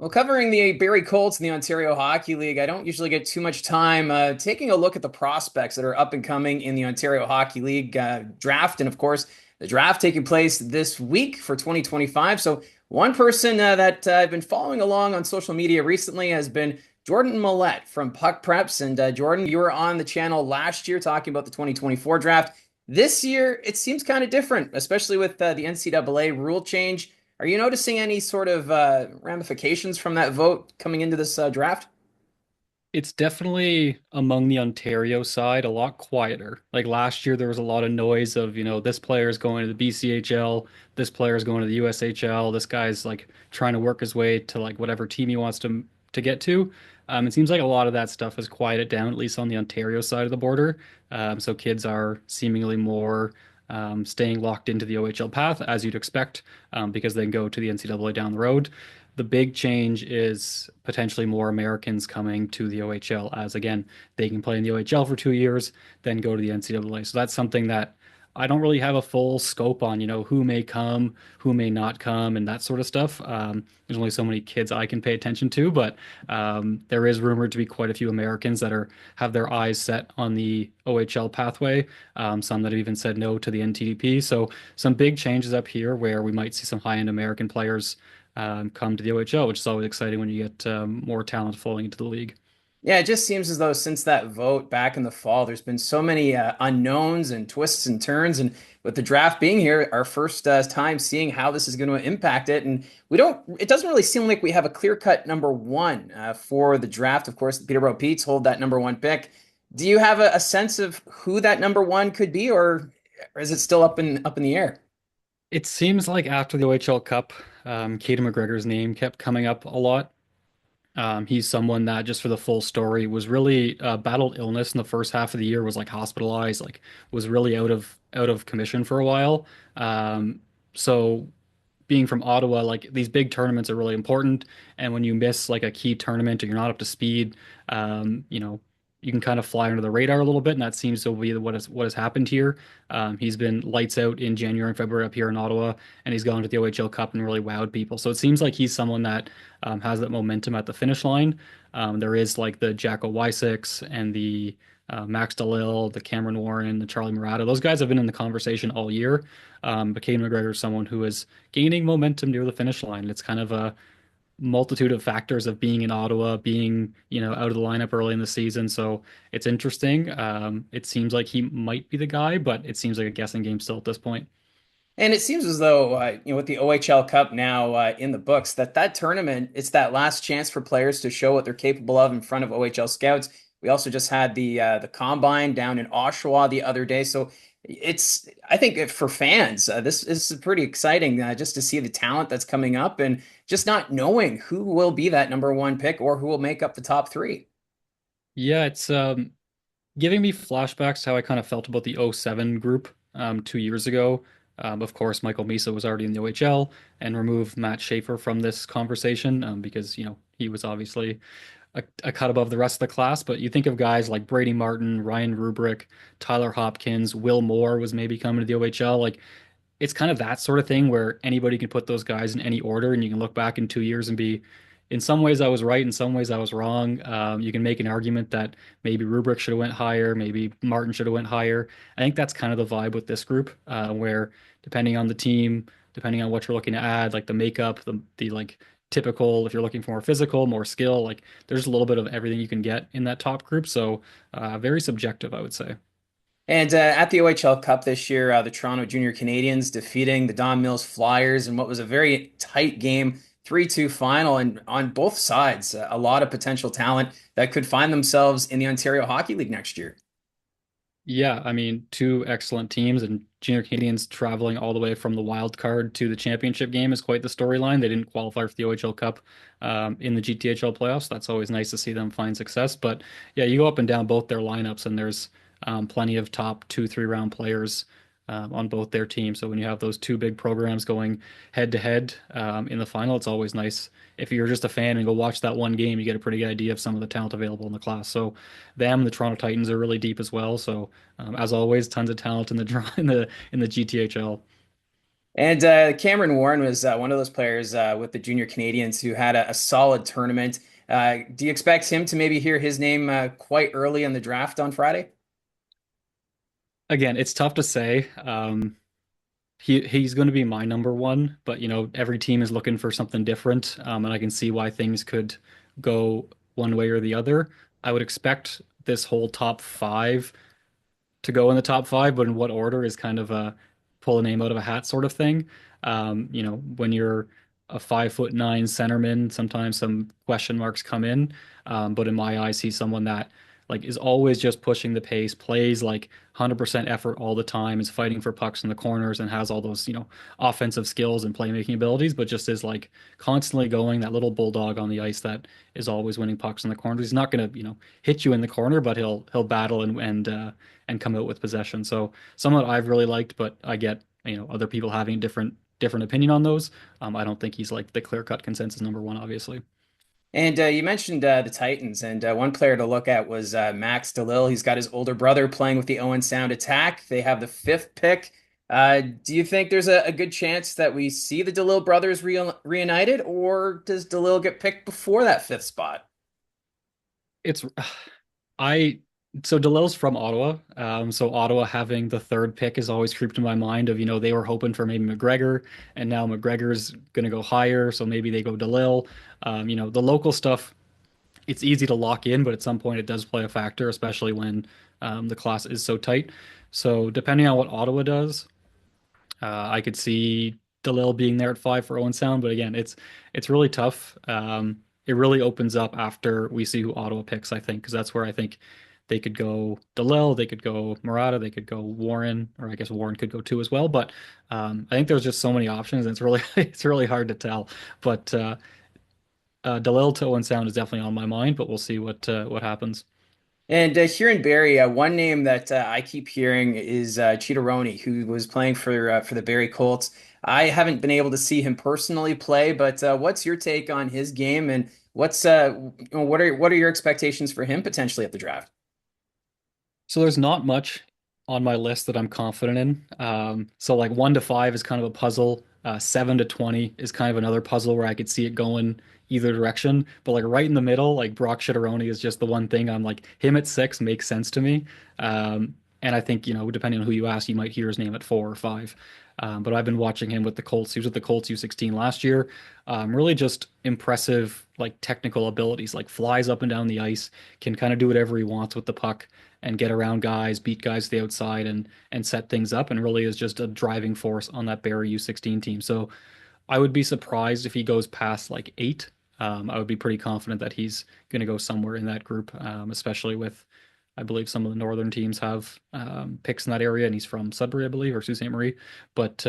Well, covering the Barrie Colts in the Ontario Hockey League, I don't usually get too much time taking a look at the prospects that are up and coming in the Ontario Hockey League draft. And of course, the draft taking place this week for 2025. So, one person that I've been following along on social media recently has been Jordan Malette from Puck Preps. And Jordan, you were on the channel last year talking about the 2024 draft. This year, it seems kind of different, especially with the NCAA rule change. Are you noticing any sort of ramifications from that vote coming into this draft? It's definitely among the Ontario side a lot quieter. Like last year, there was a lot of noise of, this player is going to the BCHL, this player is going to the USHL, this guy's like trying to work his way to like whatever team he wants to get to. It seems like a lot of that stuff has quieted down, at least on the Ontario side of the border. So kids are seemingly more staying locked into the OHL path, as you'd expect, because they can go to the NCAA down the road. The big change is potentially more Americans coming to the OHL, as again, they can play in the OHL for 2 years, then go to the NCAA. So that's something that I don't really have a full scope on, who may come, who may not come, and that sort of stuff. There's only so many kids I can pay attention to, but there is rumored to be quite a few Americans that are have their eyes set on the OHL pathway. Some that have even said no to the NTDP. So some big changes up here where we might see some high-end American players come to the OHL, which is always exciting when you get more talent flowing into the league. Yeah, it just seems as though since that vote back in the fall, there's been so many unknowns and twists and turns. And with the draft being here, our first time seeing how this is going to impact it. And it doesn't really seem like we have a clear-cut number one for the draft. Of course, the Peterborough Petes hold that number one pick. Do you have a sense of who that number one could be, or is it still up in the air? It seems like after the OHL Cup, Caden McGregor's name kept coming up a lot. He's someone that, just for the full story, was really battled illness in the first half of the year, was like hospitalized, like was really out of commission for a while. So being from Ottawa, like these big tournaments are really important. And when you miss like a key tournament or you're not up to speed, you can kind of fly under the radar a little bit. And that seems to be what has happened here. He's been lights out in January and February up here in Ottawa, and he's gone to the OHL Cup and really wowed people. So it seems like he's someone that has that momentum at the finish line. There is like the Jacko Wysiks and the Max DeLille, the Cameron Warren, the Charlie Murata. Those guys have been in the conversation all year. But Caden McGregor is someone who is gaining momentum near the finish line. It's kind of a multitude of factors of being in Ottawa, being, out of the lineup early in the season. So it's interesting. It seems like he might be the guy, but it seems like a guessing game still at this point. And it seems as though, with the OHL Cup now in the books, that tournament, it's that last chance for players to show what they're capable of in front of OHL scouts. We also just had the combine down in Oshawa the other day, so I think for fans, this is pretty exciting just to see the talent that's coming up and just not knowing who will be that number one pick or who will make up the top three. Yeah, it's giving me flashbacks to how I kind of felt about the '07 group 2 years ago. Of course, Michael Misa was already in the OHL and removed Matt Schaefer from this conversation because, he was obviously a cut above the rest of the class. But you think of guys like Brady Martin, Ryan Rubrick, Tyler Hopkins, Will Moore was maybe coming to the OHL. Like it's kind of that sort of thing where anybody can put those guys in any order, and you can look back in 2 years and be, in some ways I was right, in some ways I was wrong. You can make an argument that maybe Rubrick should have went higher, maybe Martin should have went higher. I think that's kind of the vibe with this group, where depending on the team, depending on what you're looking to add, like the makeup, the like typical, if you're looking for more physical, more skill, like there's a little bit of everything you can get in that top group. So very subjective, I would say. And at the OHL Cup this year, the Toronto Junior Canadians defeating the Don Mills Flyers in what was a very tight game, 3-2 final. And on both sides, a lot of potential talent that could find themselves in the Ontario Hockey League next year. Yeah, I mean, two excellent teams, and Junior Canadians traveling all the way from the wild card to the championship game is quite the storyline. They didn't qualify for the OHL Cup in the GTHL playoffs. That's always nice to see them find success. But yeah, you go up and down both their lineups, and there's plenty of top 2, 3 round players on both their teams. So when you have those two big programs going head to head in the final, it's always nice. If you're just a fan and go watch that one game, you get a pretty good idea of some of the talent available in the class. So them, the Toronto Titans are really deep as well. So as always, tons of talent in the in the GTHL. And Cameron Warren was one of those players with the junior Canadians who had a solid tournament. Do you expect him to maybe hear his name quite early in the draft on Friday? Again, it's tough to say. He's going to be my number one, but every team is looking for something different, and I can see why things could go one way or the other. I would expect this whole top five to go in the top five, but in what order is kind of a pull a name out of a hat sort of thing. When you're a 5'9" centerman, sometimes some question marks come in. But in my eyes, he's someone that like is always just pushing the pace, plays like 100% effort all the time, is fighting for pucks in the corners, and has all those, offensive skills and playmaking abilities, but just is like constantly going that little bulldog on the ice that is always winning pucks in the corners. He's not gonna, hit you in the corner, but he'll battle and come out with possession. So someone I've really liked, but I get other people having different opinion on those. I don't think he's like the clear cut consensus number one, obviously. And you mentioned the Titans, and one player to look at was Max DeLille. He's got his older brother playing with the Owen Sound Attack. They have the fifth pick. Do you think there's a good chance that we see the DeLille brothers reunited, or does DeLille get picked before that fifth spot? It's I so DeLille's from Ottawa. So Ottawa having the third pick has always creeped in my mind of, they were hoping for maybe McGregor, and now McGregor's gonna go higher, so maybe they go DeLille. The local stuff, it's easy to lock in, but at some point it does play a factor, especially when the class is so tight. So depending on what Ottawa does, I could see DeLille being there at five for Owen Sound, but again, it's really tough. It really opens up after we see who Ottawa picks, I think, because that's where I think they could go DeLille, they could go Murata, they could go Warren, or I guess Warren could go too as well. But I think there's just so many options, and it's really it's really hard to tell. But DeLille to Owen Sound is definitely on my mind, but we'll see what happens. And here in Barrie, one name that I keep hearing is Cheateroni, who was playing for the Barrie Colts. I haven't been able to see him personally play, but what's your take on his game, and what are your expectations for him potentially at the draft? So there's not much on my list that I'm confident in. So like 1 to 5 is kind of a puzzle. 7 to 20 is kind of another puzzle where I could see it going either direction. But like right in the middle, like Brock Shitteroni is just the one thing I'm like him at 6 makes sense to me. And I think, depending on who you ask, you might hear his name at 4 or 5. But I've been watching him with the Colts. He was with the Colts U16 last year. Really just impressive, like technical abilities, like flies up and down the ice, can kind of do whatever he wants with the puck and get around guys, beat guys to the outside, and set things up, and really is just a driving force on that Barry U16 team. So I would be surprised if he goes past like 8. I would be pretty confident that he's going to go somewhere in that group, especially with, I believe some of the northern teams have picks in that area, and he's from Sudbury, I believe, or Sault Ste. Marie. But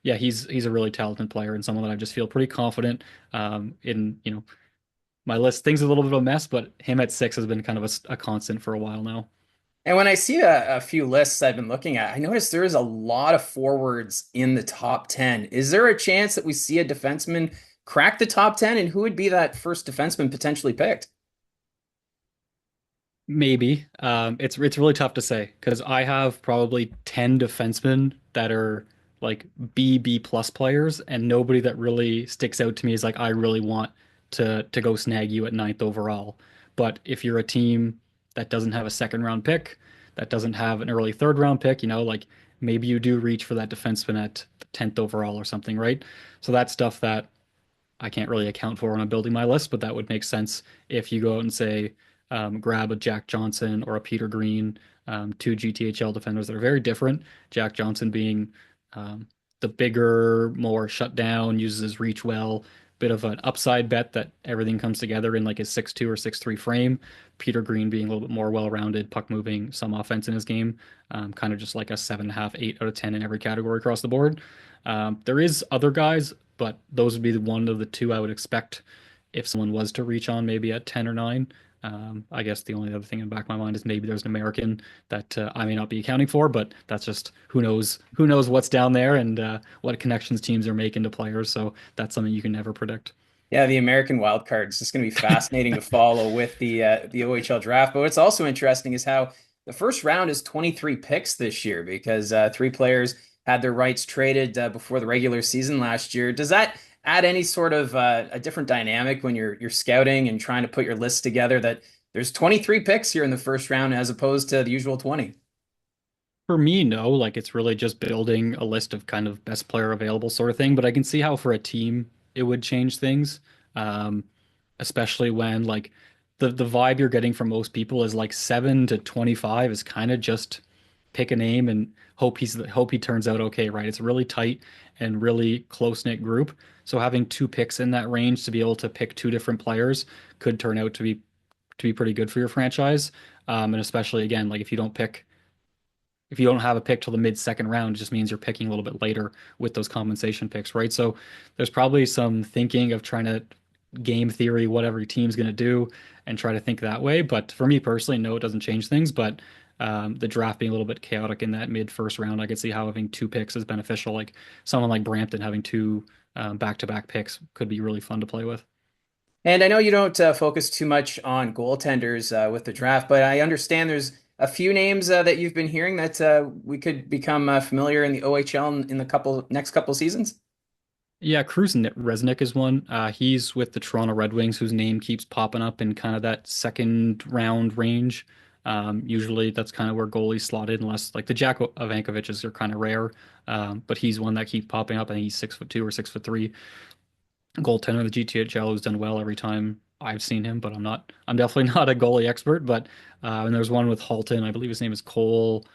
yeah, he's a really talented player and someone that I just feel pretty confident in. My list. Things are a little bit of a mess, but him at 6 has been kind of a constant for a while now. And when I see a few lists I've been looking at, I noticed there is a lot of forwards in the top 10. Is there a chance that we see a defenseman crack the top 10? And who would be that first defenseman potentially picked? Maybe. It's really tough to say because I have probably 10 defensemen that are like B plus players, and nobody that really sticks out to me is like I really want to go snag you at ninth overall. But if you're a team that doesn't have a second round pick, that doesn't have an early third round pick, like maybe you do reach for that defenseman at 10th overall or something, right? So that's stuff that I can't really account for when I'm building my list, but that would make sense if you go out and say, grab a Jack Johnson or a Peter Green, two GTHL defenders that are very different. Jack Johnson being the bigger, more shut down, uses his reach well, bit of an upside bet that everything comes together in like his 6'2" or 6'3" frame. Peter Green being a little bit more well-rounded, puck moving, some offense in his game, kind of just like a 7.5, 8 out of 10 in every category across the board. There is other guys, but those would be the one of the two I would expect if someone was to reach on maybe at 10 or 9. I guess the only other thing in the back of my mind is maybe there's an American that I may not be accounting for, but that's just who knows what's down there and what connections teams are making to players. So that's something you can never predict. Yeah, the American wild card is just going to be fascinating to follow with the OHL draft. But what's also interesting is how the first round is 23 picks this year because three players had their rights traded before the regular season last year. Does that add any sort of a different dynamic when you're scouting and trying to put your list together? That there's 23 picks here in the first round as opposed to the usual 20. For me, no, like it's really just building a list of kind of best player available sort of thing. But I can see how for a team it would change things. Um, Especially when like the vibe you're getting from most people is like 7 to 25 is kind of just pick a name and hope he turns out okay, right? It's a really tight and really close-knit group. So having two picks in that range to be able to pick two different players could turn out to be pretty good for your franchise. And especially again, like if you don't have a pick till the mid second round, it just means you're picking a little bit later with those compensation picks, right? So there's probably some thinking of trying to game theory what every team's going to do and try to think that way. But for me personally, no, it doesn't change things. But the draft being a little bit chaotic in that mid first round, I could see how having two picks is beneficial. Like someone like Brampton having two back-to-back picks could be really fun to play with. And I know you don't focus too much on goaltenders with the draft, but I understand there's a few names that you've been hearing that we could become familiar in the OHL in the next couple seasons. Yeah, Cruz Resnick is one. He's with the Toronto Red Wings, whose name keeps popping up in kind of that second round range. Usually that's kind of where goalies slot in, unless like the Jack Evankovic's are kind of rare. But he's one that keeps popping up. I think he's 6'2" or 6'3" goaltender in the GTHL who's done well every time I've seen him, but I'm definitely not a goalie expert. But and there's one with Halton, I believe his name is Cole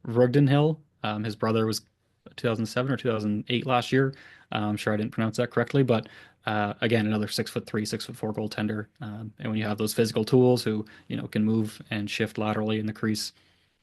Rugdenhill. His brother was 2007 or 2008 last year. I'm sure I didn't pronounce that correctly, but again, another 6'3", 6'4" goaltender. And when you have those physical tools who, can move and shift laterally in the crease,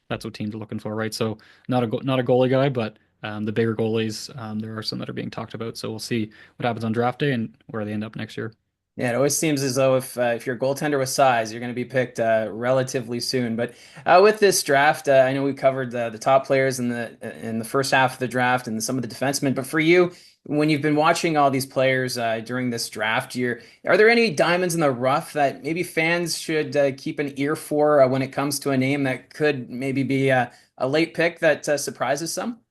that's what teams are looking for, right? So not a goalie guy, but the bigger goalies, there are some that are being talked about. So we'll see what happens on draft day and where they end up next year. Yeah, it always seems as though if you're a goaltender with size, you're going to be picked relatively soon. But with this draft, I know we covered the top players in the first half of the draft and some of the defensemen. But for you, when you've been watching all these players during this draft year, are there any diamonds in the rough that maybe fans should keep an ear for when it comes to a name that could maybe be a late pick that surprises some?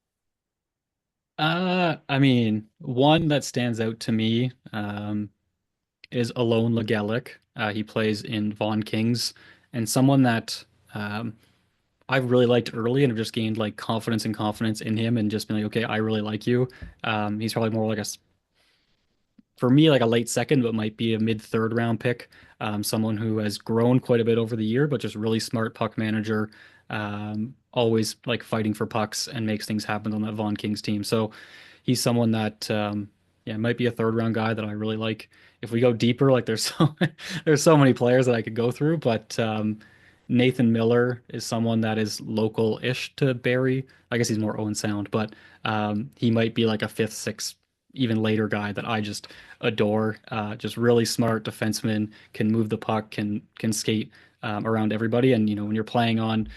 I mean, one that stands out to me is Alone Legelic. He plays in Vaughan Kings, and someone that I really liked early and have just gained like confidence in him and just been like, okay, I really like you. He's probably more like for me, like a late second, but might be a mid third round pick. Someone who has grown quite a bit over the year, but just really smart puck manager. Always like fighting for pucks and makes things happen on that Vaughan Kings team. So he's someone that, yeah, might be a third round guy that I really like. If we go deeper, like there's so many players that I could go through, but Nathan Miller is someone that is local-ish to Barrie. I guess he's more Owen Sound, but he might be like a fifth, sixth, even later guy that I just adore. Just really smart defenseman, can move the puck, can skate around everybody. And when you're playing on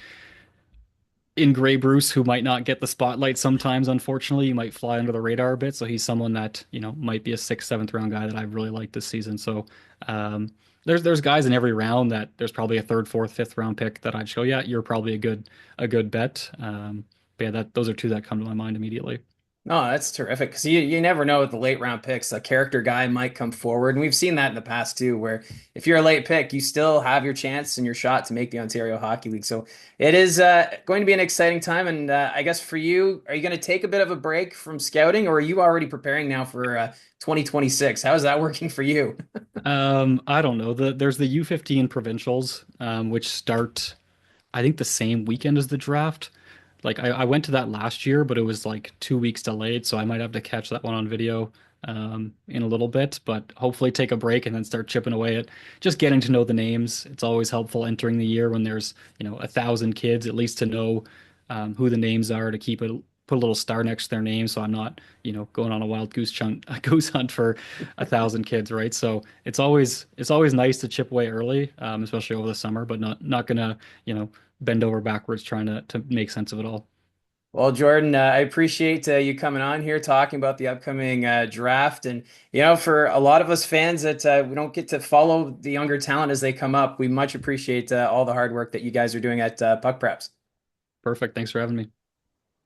in Gray Bruce, who might not get the spotlight sometimes, unfortunately, you might fly under the radar a bit. So he's someone that might be a sixth, seventh round guy that I really like this season. So there's guys in every round that there's probably a third, fourth, fifth round pick that I'd show. Yeah, you're probably a good bet. But yeah, those are two that come to my mind immediately. No, that's terrific because you never know with the late round picks, a character guy might come forward. And we've seen that in the past too, where if you're a late pick, you still have your chance and your shot to make the Ontario Hockey League. So it is going to be an exciting time. And I guess for you, are you going to take a bit of a break from scouting or are you already preparing now for 2026? How is that working for you? I don't know. There's the U15 provincials, which start, I think, the same weekend as the draft. Like I went to that last year, but it was like 2 weeks delayed, so I might have to catch that one on video in a little bit. But hopefully take a break and then start chipping away at just getting to know the names. It's always helpful entering the year when there's 1,000 kids, at least to know who the names are to put a little star next to their name, so I'm not going on a wild goose hunt for 1,000 kids, right? So it's always nice to chip away early, especially over the summer, but not gonna bend over backwards trying to make sense of it all. Well, Jordan, I appreciate you coming on here talking about the upcoming draft. And, for a lot of us fans that we don't get to follow the younger talent as they come up, we much appreciate all the hard work that you guys are doing at Puck Preps. Perfect. Thanks for having me.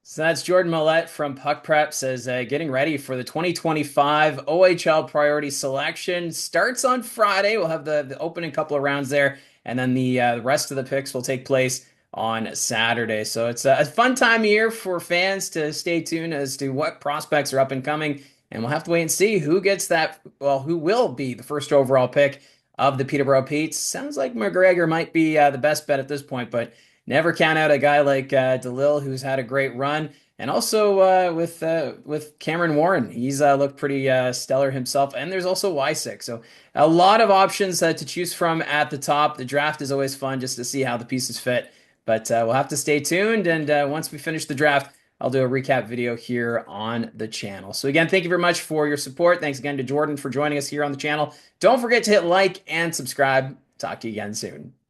So that's Jordan Malette from Puck Prep says getting ready for the 2025 OHL Priority Selection starts on Friday. We'll have the opening couple of rounds there, and then the rest of the picks will take place on Saturday. So it's a fun time of year for fans to stay tuned as to what prospects are up and coming, and we'll have to wait and see who gets that. Well, who will be the first overall pick of the Peterborough Petes? Sounds like McGregor might be the best bet at this point, but never count out a guy like DeLille, who's had a great run, and also with Cameron Warren, he's looked pretty stellar himself. And there's also Wysick, so a lot of options to choose from at the top. The draft is always fun just to see how the pieces fit, but we'll have to stay tuned. And once we finish the draft, I'll do a recap video here on the channel. So again, thank you very much for your support. Thanks again to Jordan for joining us here on the channel. Don't forget to hit like and subscribe. Talk to you again soon.